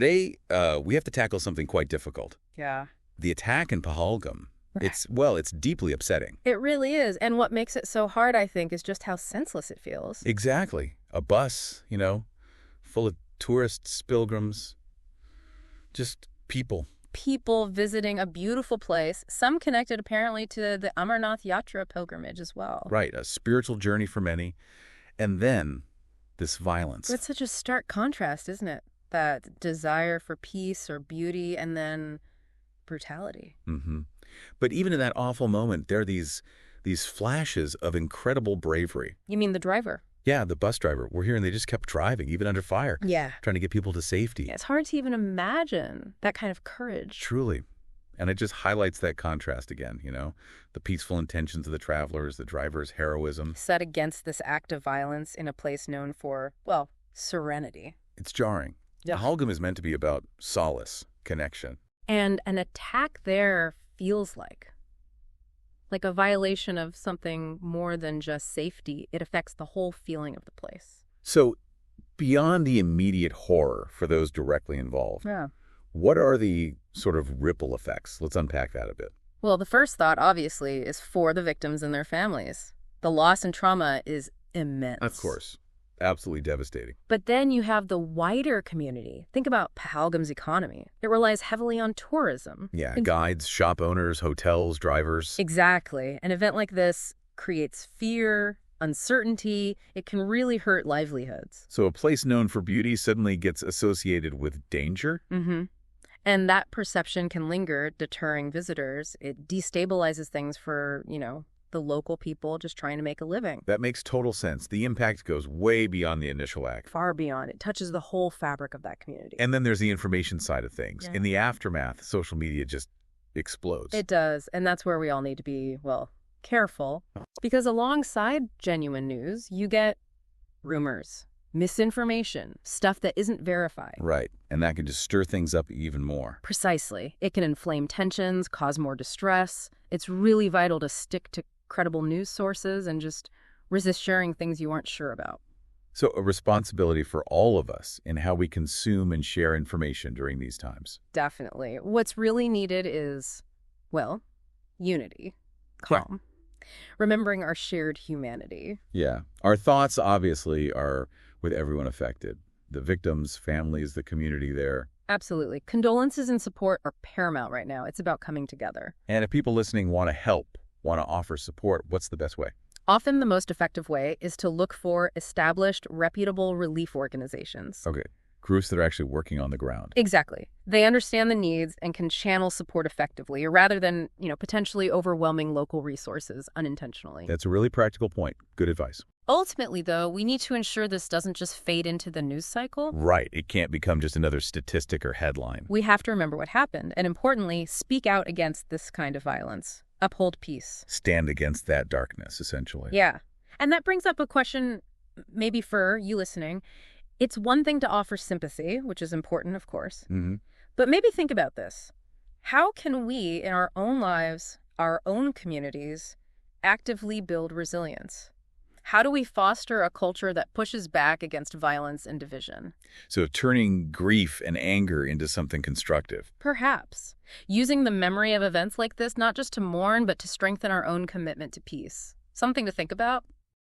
We have to tackle something quite difficult. Yeah. The attack in Pahalgam, Right. it's deeply upsetting. It really is. And what makes it so hard, I think, is just how senseless it feels. Exactly. A bus, full of tourists, pilgrims, just people. People visiting a beautiful place, some connected apparently to the Amarnath Yatra pilgrimage as well. Right, a spiritual journey for many. And then this violence. It's such a stark contrast, isn't it? That desire for peace or beauty and then brutality. Mm-hmm. But even in that awful moment, there are these flashes of incredible bravery. You mean the driver? Yeah, the bus driver. We're hearing they just kept driving, even under fire. Yeah. Trying to get people to safety. It's hard to even imagine that kind of courage. Truly. And it just highlights that contrast again, the peaceful intentions of the travelers, the driver's heroism. Set against this act of violence in a place known for, well, serenity. It's jarring. Yeah. Pahalgam is meant to be about solace, connection. And an attack there feels like a violation of something more than just safety. It affects the whole feeling of the place. So beyond the immediate horror for those directly involved, Yeah. what are the sort of ripple effects? Let's unpack that a bit. Well, the first thought, obviously, is for the victims and their families. The loss and trauma is immense. Of course. Absolutely devastating. But then you have the wider community. Think about Pahalgam's economy. It relies heavily on tourism. Yeah, guides, shop owners, hotels, drivers. Exactly. An event like this creates fear, uncertainty. It can really hurt livelihoods. So a place known for beauty suddenly gets associated with danger? Mm-hmm. And that perception can linger, deterring visitors. It destabilizes things for, the local people just trying to make a living. That makes total sense. The impact goes way beyond the initial act. Far beyond. It touches the whole fabric of that community. And then there's the information side of things. Yeah. In the aftermath, social media just explodes. It does. And that's where we all need to be, careful. Because alongside genuine news, you get rumors, misinformation, stuff that isn't verified. Right. And that can just stir things up even more. Precisely. It can inflame tensions, cause more distress. It's really vital to stick to credible news sources and just resist sharing things you aren't sure about. So a responsibility for all of us in how we consume and share information during these times. Definitely. What's really needed is, unity. Calm. Remembering our shared humanity. Yeah. Our thoughts, obviously, are with everyone affected. The victims, families, the community there. Absolutely. Condolences and support are paramount right now. It's about coming together. And if people listening want to help, want to offer support, what's the best way? Often the most effective way is to look for established, reputable relief organizations. Okay. Groups that are actually working on the ground. Exactly. They understand the needs and can channel support effectively, rather than, potentially overwhelming local resources unintentionally. That's a really practical point. Good advice. Ultimately, though, we need to ensure this doesn't just fade into the news cycle. Right. It can't become just another statistic or headline. We have to remember what happened and, importantly, speak out against this kind of violence. Uphold peace. Stand against that darkness, essentially. Yeah. And that brings up a question, maybe for you listening. It's one thing to offer sympathy, which is important, of course. Mm-hmm. But maybe think about this. How can we, in our own lives, our own communities, actively build resilience? How do we foster a culture that pushes back against violence and division? So turning grief and anger into something constructive. Perhaps. Using the memory of events like this not just to mourn, but to strengthen our own commitment to peace. Something to think about.